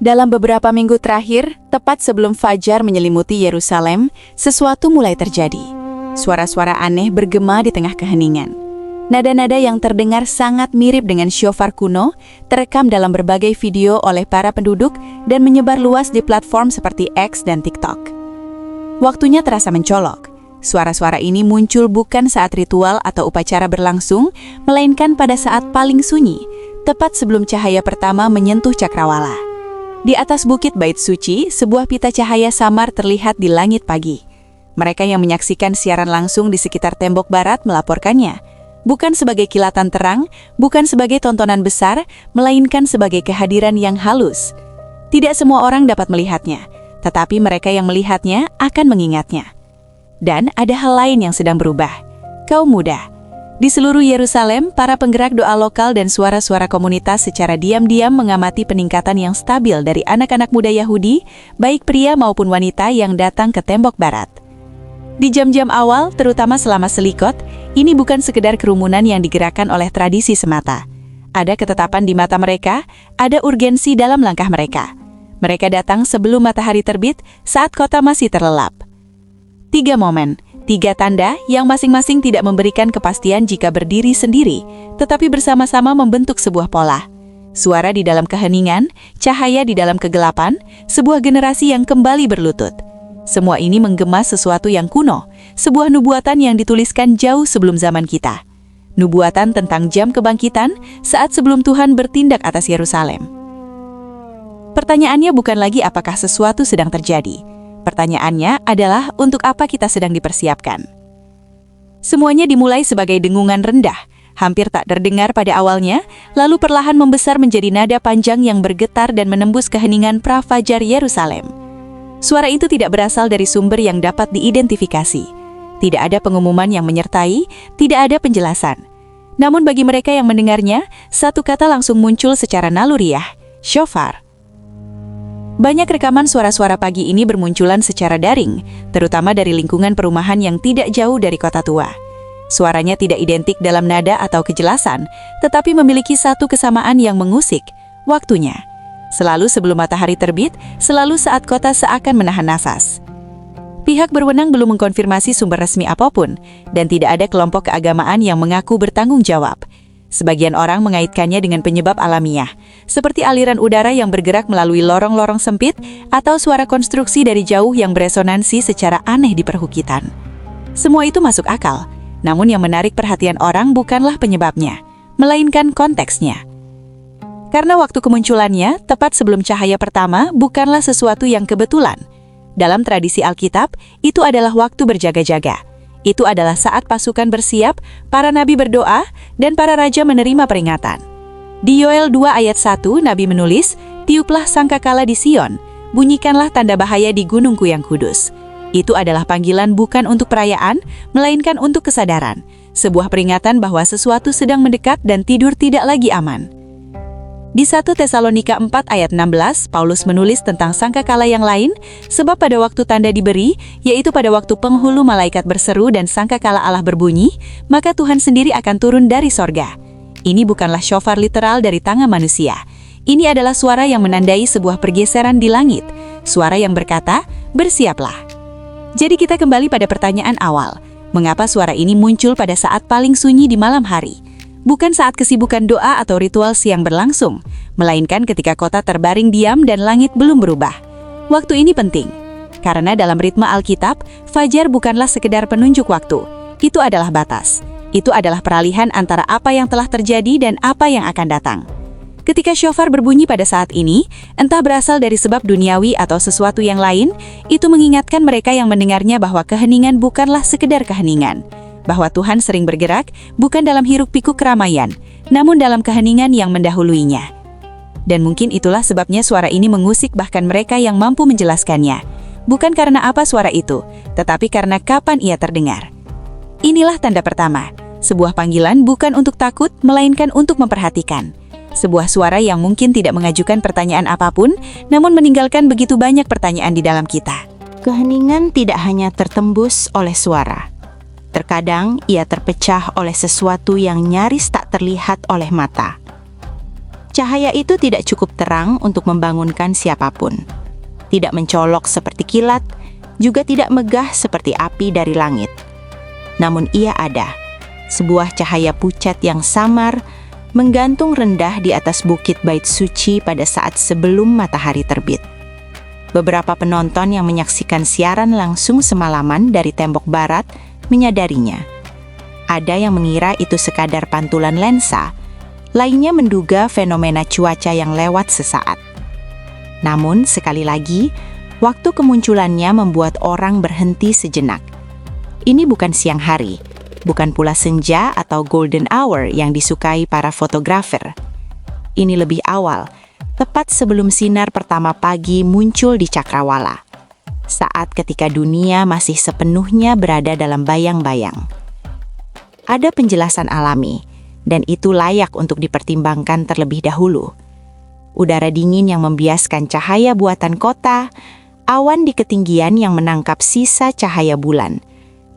Dalam beberapa minggu terakhir, tepat sebelum fajar menyelimuti Yerusalem, sesuatu mulai terjadi. Suara-suara aneh bergema di tengah keheningan. Nada-nada yang terdengar sangat mirip dengan syofar kuno, terekam dalam berbagai video oleh para penduduk dan menyebar luas di platform seperti X dan TikTok. Waktunya terasa mencolok. Suara-suara ini muncul bukan saat ritual atau upacara berlangsung, melainkan pada saat paling sunyi, tepat sebelum cahaya pertama menyentuh cakrawala. Di atas bukit Bait Suci, sebuah pita cahaya samar terlihat di langit pagi. Mereka yang menyaksikan siaran langsung di sekitar tembok barat melaporkannya, bukan sebagai kilatan terang, bukan sebagai tontonan besar, melainkan sebagai kehadiran yang halus. Tidak semua orang dapat melihatnya, tetapi mereka yang melihatnya akan mengingatnya. Dan ada hal lain yang sedang berubah. Kaum muda. Di seluruh Yerusalem, para penggerak doa lokal dan suara-suara komunitas secara diam-diam mengamati peningkatan yang stabil dari anak-anak muda Yahudi, baik pria maupun wanita yang datang ke tembok barat. Di jam-jam awal, terutama selama Selikot, ini bukan sekedar kerumunan yang digerakkan oleh tradisi semata. Ada ketetapan di mata mereka, ada urgensi dalam langkah mereka. Mereka datang sebelum matahari terbit saat kota masih terlelap. 3 momen, 3 tanda yang masing-masing tidak memberikan kepastian jika berdiri sendiri, tetapi bersama-sama membentuk sebuah pola. Suara di dalam keheningan, cahaya di dalam kegelapan, sebuah generasi yang kembali berlutut. Semua ini menggema sesuatu yang kuno, sebuah nubuatan yang dituliskan jauh sebelum zaman kita. Nubuatan tentang jam kebangkitan saat sebelum Tuhan bertindak atas Yerusalem. Pertanyaannya bukan lagi apakah sesuatu sedang terjadi. Pertanyaannya adalah untuk apa kita sedang dipersiapkan. Semuanya dimulai sebagai dengungan rendah, hampir tak terdengar pada awalnya, lalu perlahan membesar menjadi nada panjang yang bergetar dan menembus keheningan pra-fajar Yerusalem. Suara itu tidak berasal dari sumber yang dapat diidentifikasi. Tidak ada pengumuman yang menyertai, tidak ada penjelasan. Namun bagi mereka yang mendengarnya, satu kata langsung muncul secara naluriah, syofar. Banyak rekaman suara-suara pagi ini bermunculan secara daring, terutama dari lingkungan perumahan yang tidak jauh dari kota tua. Suaranya tidak identik dalam nada atau kejelasan, tetapi memiliki satu kesamaan yang mengusik, waktunya. Selalu sebelum matahari terbit, selalu saat kota seakan menahan nafas. Pihak berwenang belum mengkonfirmasi sumber resmi apapun, dan tidak ada kelompok keagamaan yang mengaku bertanggung jawab. Sebagian orang mengaitkannya dengan penyebab alamiah, seperti aliran udara yang bergerak melalui lorong-lorong sempit atau suara konstruksi dari jauh yang beresonansi secara aneh di perbukitan. Semua itu masuk akal, namun yang menarik perhatian orang bukanlah penyebabnya, melainkan konteksnya. Karena waktu kemunculannya, tepat sebelum cahaya pertama, bukanlah sesuatu yang kebetulan. Dalam tradisi Alkitab, itu adalah waktu berjaga-jaga. Itu adalah saat pasukan bersiap, para nabi berdoa, dan para raja menerima peringatan. Di Yoel 2 ayat 1, Nabi menulis, "Tiuplah sangkakala di Sion, bunyikanlah tanda bahaya di gunungku yang kudus." Itu adalah panggilan bukan untuk perayaan, melainkan untuk kesadaran. Sebuah peringatan bahwa sesuatu sedang mendekat dan tidur tidak lagi aman. Di 1 Tesalonika 4 ayat 16, Paulus menulis tentang sangkakala yang lain, sebab pada waktu tanda diberi, yaitu pada waktu penghulu malaikat berseru dan sangkakala Allah berbunyi, maka Tuhan sendiri akan turun dari sorga. Ini bukanlah syofar literal dari tangan manusia. Ini adalah suara yang menandai sebuah pergeseran di langit, suara yang berkata, "Bersiaplah." Jadi kita kembali pada pertanyaan awal, mengapa suara ini muncul pada saat paling sunyi di malam hari? Bukan saat kesibukan doa atau ritual siang berlangsung, melainkan ketika kota terbaring diam dan langit belum berubah. Waktu ini penting, karena dalam ritme Alkitab, fajar bukanlah sekedar penunjuk waktu. Itu adalah batas. Itu adalah peralihan antara apa yang telah terjadi dan apa yang akan datang. Ketika syofar berbunyi pada saat ini, entah berasal dari sebab duniawi atau sesuatu yang lain, itu mengingatkan mereka yang mendengarnya bahwa keheningan bukanlah sekedar keheningan. Bahwa Tuhan sering bergerak, bukan dalam hiruk-pikuk keramaian, namun dalam keheningan yang mendahuluinya. Dan mungkin itulah sebabnya suara ini mengusik bahkan mereka yang mampu menjelaskannya. Bukan karena apa suara itu, tetapi karena kapan ia terdengar. Inilah tanda pertama, sebuah panggilan bukan untuk takut, melainkan untuk memperhatikan. Sebuah suara yang mungkin tidak mengajukan pertanyaan apapun, namun meninggalkan begitu banyak pertanyaan di dalam kita. Keheningan tidak hanya tertembus oleh suara. Terkadang ia terpecah oleh sesuatu yang nyaris tak terlihat oleh mata. Cahaya itu tidak cukup terang untuk membangunkan siapapun. Tidak mencolok seperti kilat, juga tidak megah seperti api dari langit. Namun ia ada, sebuah cahaya pucat yang samar, menggantung rendah di atas bukit Bait Suci pada saat sebelum matahari terbit. Beberapa penonton yang menyaksikan siaran langsung semalaman dari tembok barat menyadarinya. Ada yang mengira itu sekadar pantulan lensa, lainnya menduga fenomena cuaca yang lewat sesaat. Namun, sekali lagi, waktu kemunculannya membuat orang berhenti sejenak. Ini bukan siang hari, bukan pula senja atau golden hour yang disukai para fotografer. Ini lebih awal, tepat sebelum sinar pertama pagi muncul di cakrawala. Saat ketika dunia masih sepenuhnya berada dalam bayang-bayang. Ada penjelasan alami, dan itu layak untuk dipertimbangkan terlebih dahulu. Udara dingin yang membiaskan cahaya buatan kota, awan di ketinggian yang menangkap sisa cahaya bulan,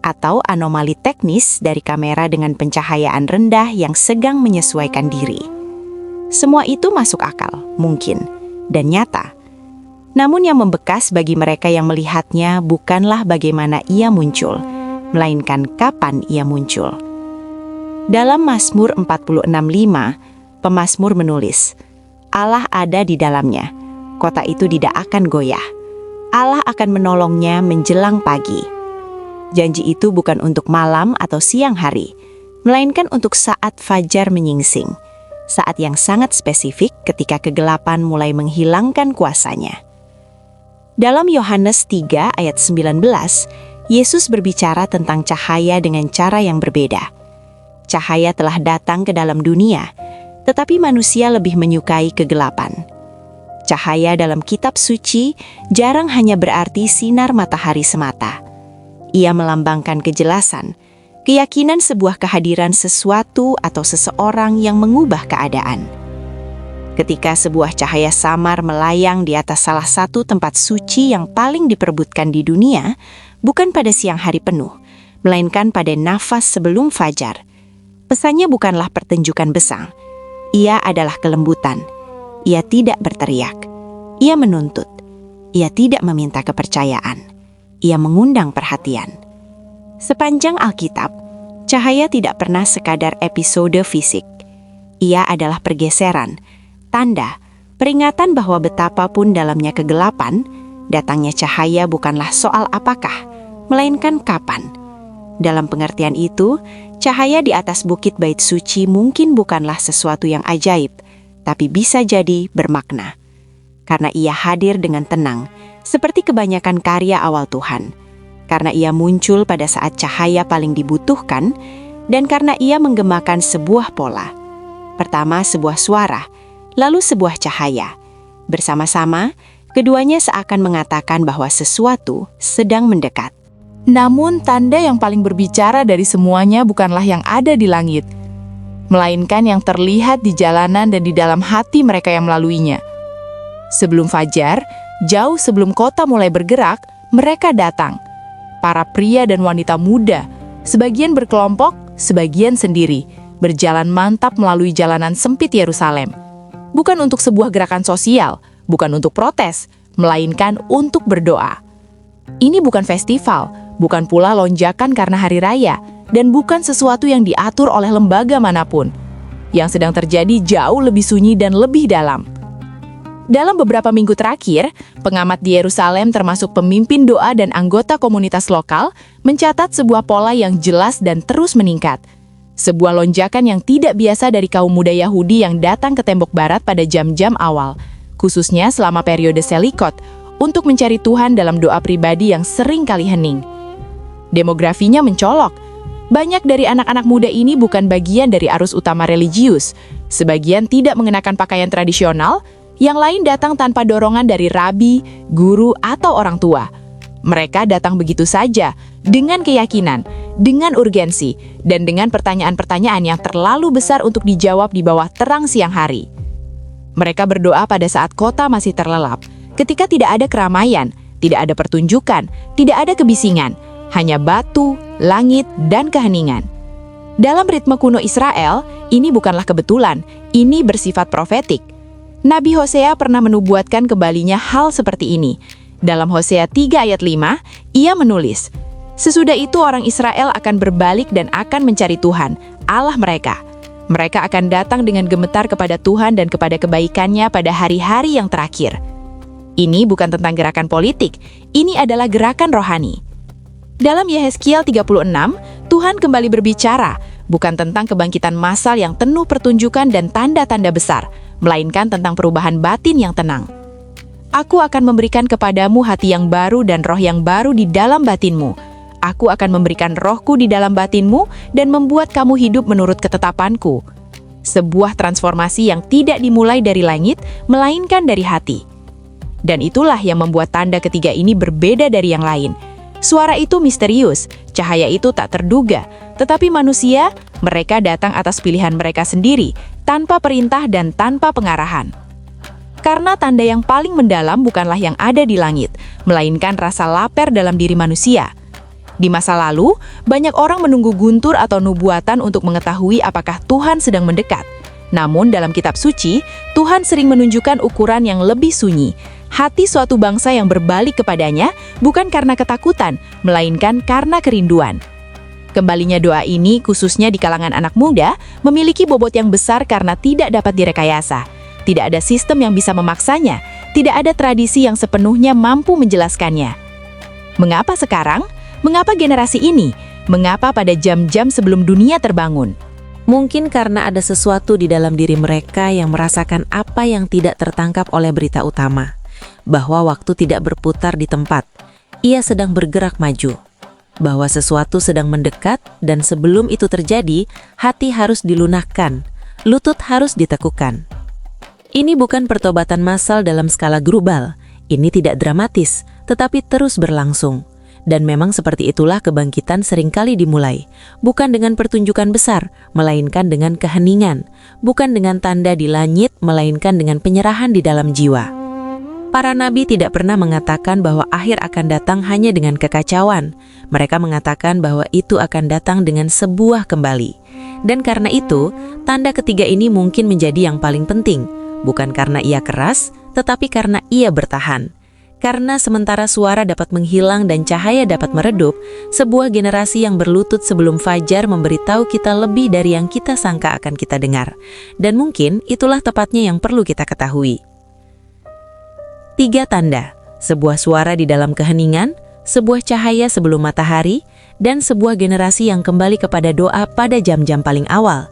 atau anomali teknis dari kamera dengan pencahayaan rendah yang sedang menyesuaikan diri. Semua itu masuk akal, mungkin, dan nyata. Namun yang membekas bagi mereka yang melihatnya bukanlah bagaimana ia muncul, melainkan kapan ia muncul. Dalam Mazmur 46:5, pemazmur menulis, Allah ada di dalamnya, kota itu tidak akan goyah. Allah akan menolongnya menjelang pagi. Janji itu bukan untuk malam atau siang hari, melainkan untuk saat fajar menyingsing, saat yang sangat spesifik ketika kegelapan mulai menghilangkan kuasanya. Dalam Yohanes 3 ayat 19, Yesus berbicara tentang cahaya dengan cara yang berbeda. Cahaya telah datang ke dalam dunia, tetapi manusia lebih menyukai kegelapan. Cahaya dalam kitab suci jarang hanya berarti sinar matahari semata. Ia melambangkan kejelasan, keyakinan sebuah kehadiran sesuatu atau seseorang yang mengubah keadaan. Ketika sebuah cahaya samar melayang di atas salah satu tempat suci yang paling diperebutkan di dunia, bukan pada siang hari penuh, melainkan pada nafas sebelum fajar. Pesannya bukanlah pertunjukan besar. Ia adalah kelembutan. Ia tidak berteriak. Ia menuntut. Ia tidak meminta kepercayaan. Ia mengundang perhatian. Sepanjang Alkitab, cahaya tidak pernah sekadar episode fisik. Ia adalah pergeseran, tanda, peringatan bahwa betapapun dalamnya kegelapan, datangnya cahaya bukanlah soal apakah, melainkan kapan. Dalam pengertian itu, cahaya di atas bukit Bait Suci mungkin bukanlah sesuatu yang ajaib, tapi bisa jadi bermakna. Karena ia hadir dengan tenang, seperti kebanyakan karya awal Tuhan. Karena ia muncul pada saat cahaya paling dibutuhkan, dan karena ia menggemakan sebuah pola. Pertama sebuah suara, lalu sebuah cahaya. Bersama-sama, keduanya seakan mengatakan bahwa sesuatu sedang mendekat. Namun tanda yang paling berbicara dari semuanya bukanlah yang ada di langit, melainkan yang terlihat di jalanan dan di dalam hati mereka yang melaluinya. Sebelum fajar, jauh sebelum kota mulai bergerak, mereka datang. Para pria dan wanita muda, sebagian berkelompok, sebagian sendiri, berjalan mantap melalui jalanan sempit Yerusalem. Bukan untuk sebuah gerakan sosial, bukan untuk protes, melainkan untuk berdoa. Ini bukan festival, bukan pula lonjakan karena hari raya, dan bukan sesuatu yang diatur oleh lembaga manapun. Yang sedang terjadi jauh lebih sunyi dan lebih dalam. Dalam beberapa minggu terakhir, pengamat di Yerusalem termasuk pemimpin doa dan anggota komunitas lokal mencatat sebuah pola yang jelas dan terus meningkat. Sebuah lonjakan yang tidak biasa dari kaum muda Yahudi yang datang ke tembok barat pada jam-jam awal, khususnya selama periode Selikot, untuk mencari Tuhan dalam doa pribadi yang sering kali hening. Demografinya mencolok. Banyak dari anak-anak muda ini bukan bagian dari arus utama religius. Sebagian tidak mengenakan pakaian tradisional, yang lain datang tanpa dorongan dari rabi, guru, atau orang tua. Mereka datang begitu saja, dengan keyakinan, dengan urgensi, dan dengan pertanyaan-pertanyaan yang terlalu besar untuk dijawab di bawah terang siang hari. Mereka berdoa pada saat kota masih terlelap, ketika tidak ada keramaian, tidak ada pertunjukan, tidak ada kebisingan, hanya batu, langit, dan keheningan. Dalam ritme kuno Israel, ini bukanlah kebetulan, ini bersifat profetik. Nabi Hosea pernah menubuatkan kembalinya hal seperti ini. Dalam Hosea 3 ayat 5, ia menulis, "Sesudah itu orang Israel akan berbalik dan akan mencari Tuhan, Allah mereka. Mereka akan datang dengan gemetar kepada Tuhan dan kepada kebaikannya pada hari-hari yang terakhir." Ini bukan tentang gerakan politik, ini adalah gerakan rohani. Dalam Yehezkiel 36, Tuhan kembali berbicara, bukan tentang kebangkitan massal yang penuh pertunjukan dan tanda-tanda besar, melainkan tentang perubahan batin yang tenang. "Aku akan memberikan kepadamu hati yang baru dan roh yang baru di dalam batinmu. Aku akan memberikan rohku di dalam batinmu dan membuat kamu hidup menurut ketetapanku." Sebuah transformasi yang tidak dimulai dari langit, melainkan dari hati. Dan itulah yang membuat tanda ketiga ini berbeda dari yang lain. Suara itu misterius, cahaya itu tak terduga, tetapi manusia, mereka datang atas pilihan mereka sendiri, tanpa perintah dan tanpa pengarahan. Karena tanda yang paling mendalam bukanlah yang ada di langit, melainkan rasa lapar dalam diri manusia. Di masa lalu, banyak orang menunggu guntur atau nubuatan untuk mengetahui apakah Tuhan sedang mendekat. Namun dalam kitab suci, Tuhan sering menunjukkan ukuran yang lebih sunyi. Hati suatu bangsa yang berbalik kepadanya bukan karena ketakutan, melainkan karena kerinduan. Kembalinya doa ini, khususnya di kalangan anak muda, memiliki bobot yang besar karena tidak dapat direkayasa. Tidak ada sistem yang bisa memaksanya, tidak ada tradisi yang sepenuhnya mampu menjelaskannya. Mengapa sekarang? Mengapa generasi ini? Mengapa pada jam-jam sebelum dunia terbangun? Mungkin karena ada sesuatu di dalam diri mereka yang merasakan apa yang tidak tertangkap oleh berita utama. Bahwa waktu tidak berputar di tempat, ia sedang bergerak maju. Bahwa sesuatu sedang mendekat dan sebelum itu terjadi, hati harus dilunakkan, lutut harus ditekukan. Ini bukan pertobatan massal dalam skala global, ini tidak dramatis, tetapi terus berlangsung. Dan memang seperti itulah kebangkitan seringkali dimulai, bukan dengan pertunjukan besar, melainkan dengan keheningan, bukan dengan tanda di langit, melainkan dengan penyerahan di dalam jiwa. Para nabi tidak pernah mengatakan bahwa akhir akan datang hanya dengan kekacauan. Mereka mengatakan bahwa itu akan datang dengan sebuah kembali. Dan karena itu, tanda ketiga ini mungkin menjadi yang paling penting, bukan karena ia keras, tetapi karena ia bertahan. Karena sementara suara dapat menghilang dan cahaya dapat meredup, sebuah generasi yang berlutut sebelum fajar memberitahu kita lebih dari yang kita sangka akan kita dengar. Dan mungkin itulah tepatnya yang perlu kita ketahui. 3 tanda, sebuah suara di dalam keheningan, sebuah cahaya sebelum matahari, dan sebuah generasi yang kembali kepada doa pada jam-jam paling awal.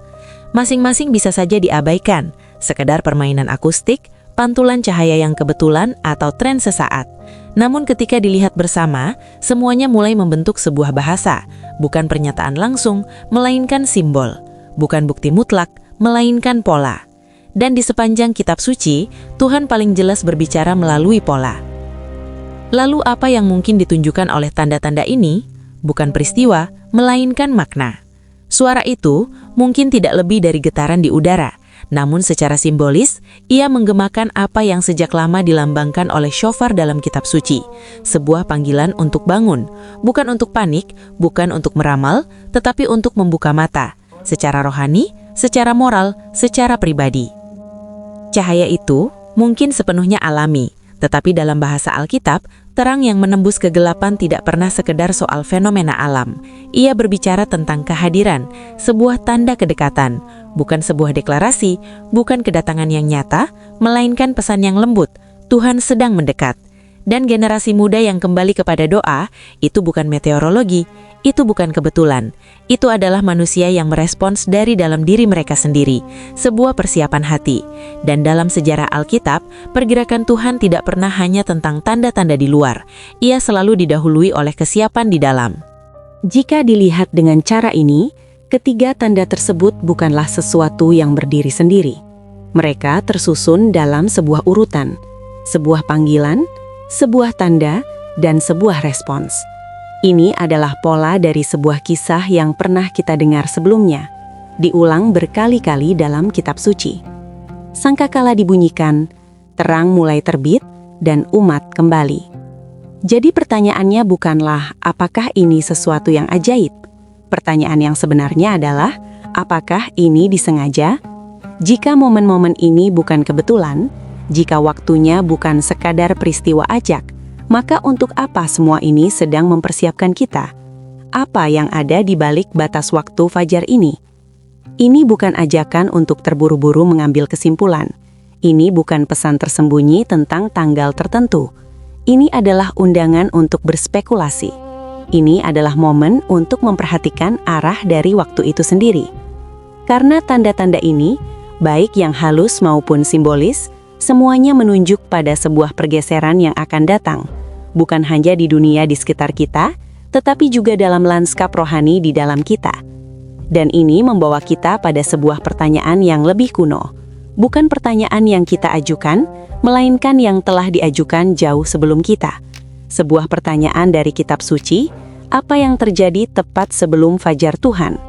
Masing-masing bisa saja diabaikan, sekedar permainan akustik, pantulan cahaya yang kebetulan, atau tren sesaat. Namun ketika dilihat bersama, semuanya mulai membentuk sebuah bahasa, bukan pernyataan langsung, melainkan simbol, bukan bukti mutlak, melainkan pola. Dan di sepanjang kitab suci, Tuhan paling jelas berbicara melalui pola. Lalu apa yang mungkin ditunjukkan oleh tanda-tanda ini? Bukan peristiwa, melainkan makna. Suara itu mungkin tidak lebih dari getaran di udara, namun secara simbolis, ia menggemakan apa yang sejak lama dilambangkan oleh shofar dalam kitab suci. Sebuah panggilan untuk bangun, bukan untuk panik, bukan untuk meramal, tetapi untuk membuka mata, secara rohani, secara moral, secara pribadi. Cahaya itu mungkin sepenuhnya alami, tetapi dalam bahasa Alkitab, terang yang menembus kegelapan tidak pernah sekedar soal fenomena alam. Ia berbicara tentang kehadiran, sebuah tanda kedekatan, bukan sebuah deklarasi, bukan kedatangan yang nyata, melainkan pesan yang lembut, Tuhan sedang mendekat. Dan generasi muda yang kembali kepada doa, itu bukan meteorologi, itu bukan kebetulan. Itu adalah manusia yang merespons dari dalam diri mereka sendiri, sebuah persiapan hati. Dan dalam sejarah Alkitab, pergerakan Tuhan tidak pernah hanya tentang tanda-tanda di luar. Ia selalu didahului oleh kesiapan di dalam. Jika dilihat dengan cara ini, ketiga tanda tersebut bukanlah sesuatu yang berdiri sendiri. Mereka tersusun dalam sebuah urutan, sebuah panggilan, sebuah tanda, dan sebuah respons. Ini adalah pola dari sebuah kisah yang pernah kita dengar sebelumnya, diulang berkali-kali dalam kitab suci. Sangkakala dibunyikan, terang mulai terbit, dan umat kembali. Jadi pertanyaannya bukanlah apakah ini sesuatu yang ajaib. Pertanyaan yang sebenarnya adalah apakah ini disengaja? Jika momen-momen ini bukan kebetulan, jika waktunya bukan sekadar peristiwa ajak, maka untuk apa semua ini sedang mempersiapkan kita? Apa yang ada di balik batas waktu fajar ini? Ini bukan ajakan untuk terburu-buru mengambil kesimpulan. Ini bukan pesan tersembunyi tentang tanggal tertentu. Ini adalah undangan untuk berspekulasi. Ini adalah momen untuk memperhatikan arah dari waktu itu sendiri. Karena tanda-tanda ini, baik yang halus maupun simbolis, semuanya menunjuk pada sebuah pergeseran yang akan datang, bukan hanya di dunia di sekitar kita, tetapi juga dalam lanskap rohani di dalam kita. Dan ini membawa kita pada sebuah pertanyaan yang lebih kuno. Bukan pertanyaan yang kita ajukan, melainkan yang telah diajukan jauh sebelum kita. Sebuah pertanyaan dari kitab suci, apa yang terjadi tepat sebelum fajar Tuhan?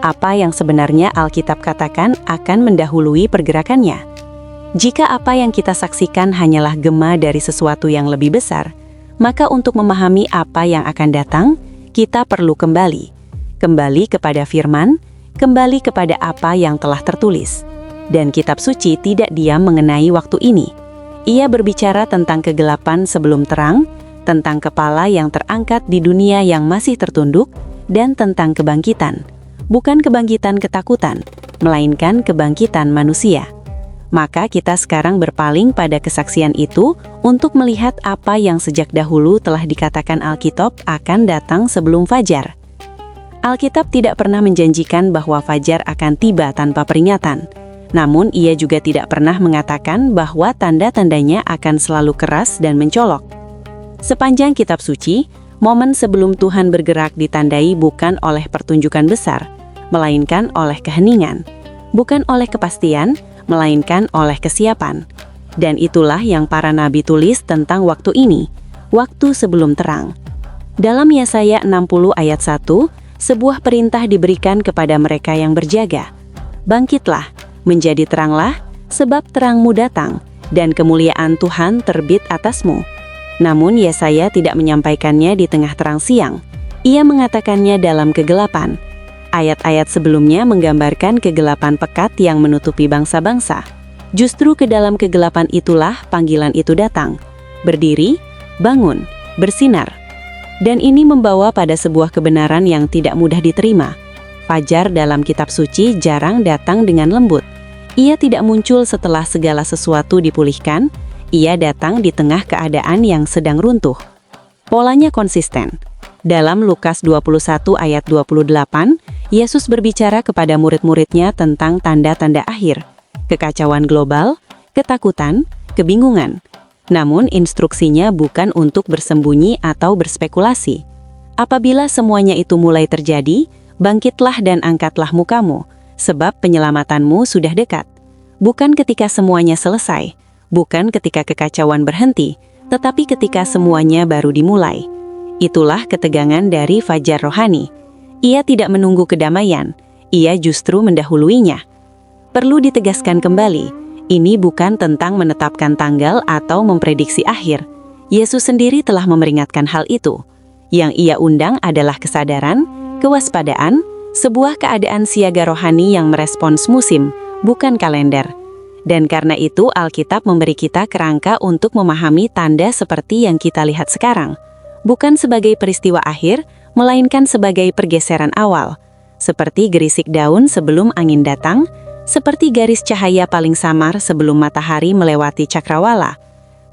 Apa yang sebenarnya Alkitab katakan akan mendahului pergerakannya? Jika apa yang kita saksikan hanyalah gema dari sesuatu yang lebih besar, maka untuk memahami apa yang akan datang, kita perlu kembali kepada firman, kembali kepada apa yang telah tertulis. Dan kitab suci tidak diam mengenai waktu ini. Ia berbicara tentang kegelapan sebelum terang, tentang kepala yang terangkat di dunia yang masih tertunduk, dan tentang kebangkitan. Bukan kebangkitan ketakutan, melainkan kebangkitan manusia. Maka kita sekarang berpaling pada kesaksian itu untuk melihat apa yang sejak dahulu telah dikatakan Alkitab akan datang sebelum fajar. Alkitab tidak pernah menjanjikan bahwa fajar akan tiba tanpa peringatan. Namun ia juga tidak pernah mengatakan bahwa tanda-tandanya akan selalu keras dan mencolok. Sepanjang kitab suci, momen sebelum Tuhan bergerak ditandai bukan oleh pertunjukan besar, melainkan oleh keheningan. Bukan oleh kepastian, melainkan oleh kesiapan. Dan itulah yang para nabi tulis tentang waktu ini, waktu sebelum terang. Dalam Yesaya 60 ayat 1, sebuah perintah diberikan kepada mereka yang berjaga. Bangkitlah, menjadi teranglah, sebab terangmu datang, dan kemuliaan Tuhan terbit atasmu. Namun Yesaya tidak menyampaikannya di tengah terang siang. Ia mengatakannya dalam kegelapan. Ayat-ayat sebelumnya menggambarkan kegelapan pekat yang menutupi bangsa-bangsa. Justru ke dalam kegelapan itulah panggilan itu datang. Berdiri, bangun, bersinar. Dan ini membawa pada sebuah kebenaran yang tidak mudah diterima. Fajar dalam kitab suci jarang datang dengan lembut. Ia tidak muncul setelah segala sesuatu dipulihkan. Ia datang di tengah keadaan yang sedang runtuh. Polanya konsisten. Dalam Lukas 21 ayat 28, Yesus berbicara kepada murid-muridnya tentang tanda-tanda akhir, kekacauan global, ketakutan, kebingungan. Namun instruksinya bukan untuk bersembunyi atau berspekulasi. Apabila semuanya itu mulai terjadi, bangkitlah dan angkatlah mukamu, sebab penyelamatanmu sudah dekat. Bukan ketika semuanya selesai, bukan ketika kekacauan berhenti, tetapi ketika semuanya baru dimulai. Itulah ketegangan dari fajar rohani. Ia tidak menunggu kedamaian, ia justru mendahuluinya. Perlu ditegaskan kembali, ini bukan tentang menetapkan tanggal atau memprediksi akhir. Yesus sendiri telah memperingatkan hal itu. Yang ia undang adalah kesadaran, kewaspadaan, sebuah keadaan siaga rohani yang merespons musim, bukan kalender. Dan karena itu Alkitab memberi kita kerangka untuk memahami tanda seperti yang kita lihat sekarang. Bukan sebagai peristiwa akhir, melainkan sebagai pergeseran awal. Seperti gerisik daun sebelum angin datang, seperti garis cahaya paling samar sebelum matahari melewati cakrawala.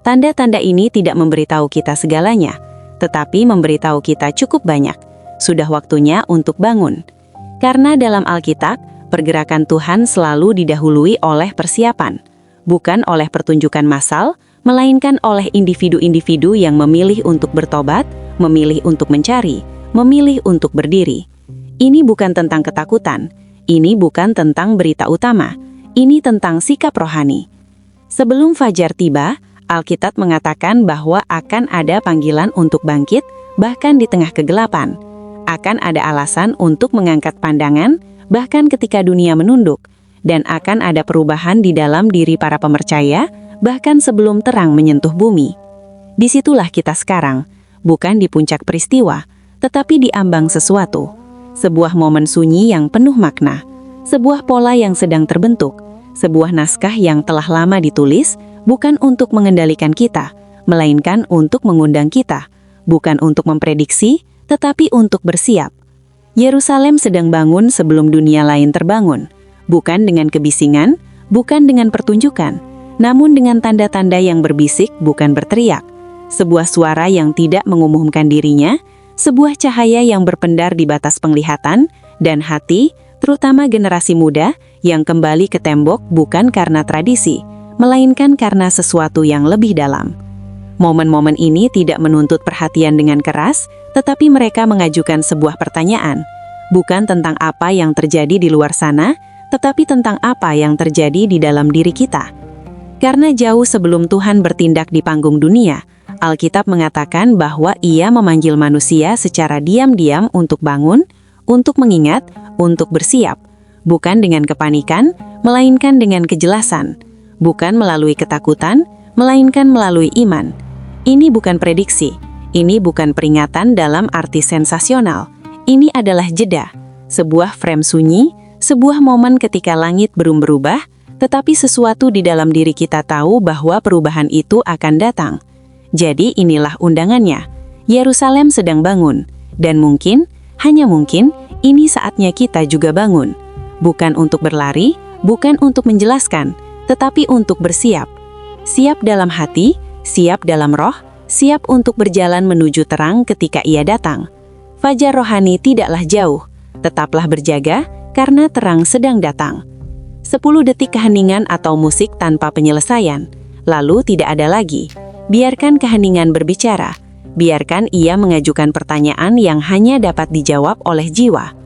Tanda-tanda ini tidak memberitahu kita segalanya, tetapi memberitahu kita cukup banyak. Sudah waktunya untuk bangun. Karena dalam Alkitab, pergerakan Tuhan selalu didahului oleh persiapan, bukan oleh pertunjukan massal, melainkan oleh individu-individu yang memilih untuk bertobat, memilih untuk mencari, memilih untuk berdiri. Ini bukan tentang ketakutan, ini bukan tentang berita utama, ini tentang sikap rohani. Sebelum fajar tiba, Alkitab mengatakan bahwa akan ada panggilan untuk bangkit, bahkan di tengah kegelapan. Akan ada alasan untuk mengangkat pandangan, bahkan ketika dunia menunduk, dan akan ada perubahan di dalam diri para pemercaya, bahkan sebelum terang menyentuh bumi. Disitulah kita sekarang, bukan di puncak peristiwa, tetapi di ambang sesuatu. Sebuah momen sunyi yang penuh makna, sebuah pola yang sedang terbentuk, sebuah naskah yang telah lama ditulis, bukan untuk mengendalikan kita, melainkan untuk mengundang kita, bukan untuk memprediksi, tetapi untuk bersiap. Yerusalem sedang bangun sebelum dunia lain terbangun, bukan dengan kebisingan, bukan dengan pertunjukan, namun dengan tanda-tanda yang berbisik, bukan berteriak. Sebuah suara yang tidak mengumumkan dirinya, sebuah cahaya yang berpendar di batas penglihatan, dan hati, terutama generasi muda, yang kembali ke tembok bukan karena tradisi, melainkan karena sesuatu yang lebih dalam. Momen-momen ini tidak menuntut perhatian dengan keras, tetapi mereka mengajukan sebuah pertanyaan, bukan tentang apa yang terjadi di luar sana, tetapi tentang apa yang terjadi di dalam diri kita. Karena jauh sebelum Tuhan bertindak di panggung dunia, Alkitab mengatakan bahwa Ia memanggil manusia secara diam-diam untuk bangun, untuk mengingat, untuk bersiap, bukan dengan kepanikan, melainkan dengan kejelasan, bukan melalui ketakutan, melainkan melalui iman. Ini bukan prediksi, ini bukan peringatan dalam arti sensasional, ini adalah jeda, sebuah frame sunyi, sebuah momen ketika langit belum berubah, tetapi sesuatu di dalam diri kita tahu bahwa perubahan itu akan datang. Jadi inilah undangannya, Yerusalem sedang bangun, dan mungkin, hanya mungkin, ini saatnya kita juga bangun. Bukan untuk berlari, bukan untuk menjelaskan, tetapi untuk bersiap. Siap dalam hati, siap dalam roh, siap untuk berjalan menuju terang ketika Ia datang. Fajar rohani tidaklah jauh, tetaplah berjaga, karena terang sedang datang. 10 detik keheningan atau musik tanpa penyelesaian, lalu tidak ada lagi. Biarkan keheningan berbicara, biarkan ia mengajukan pertanyaan yang hanya dapat dijawab oleh jiwa.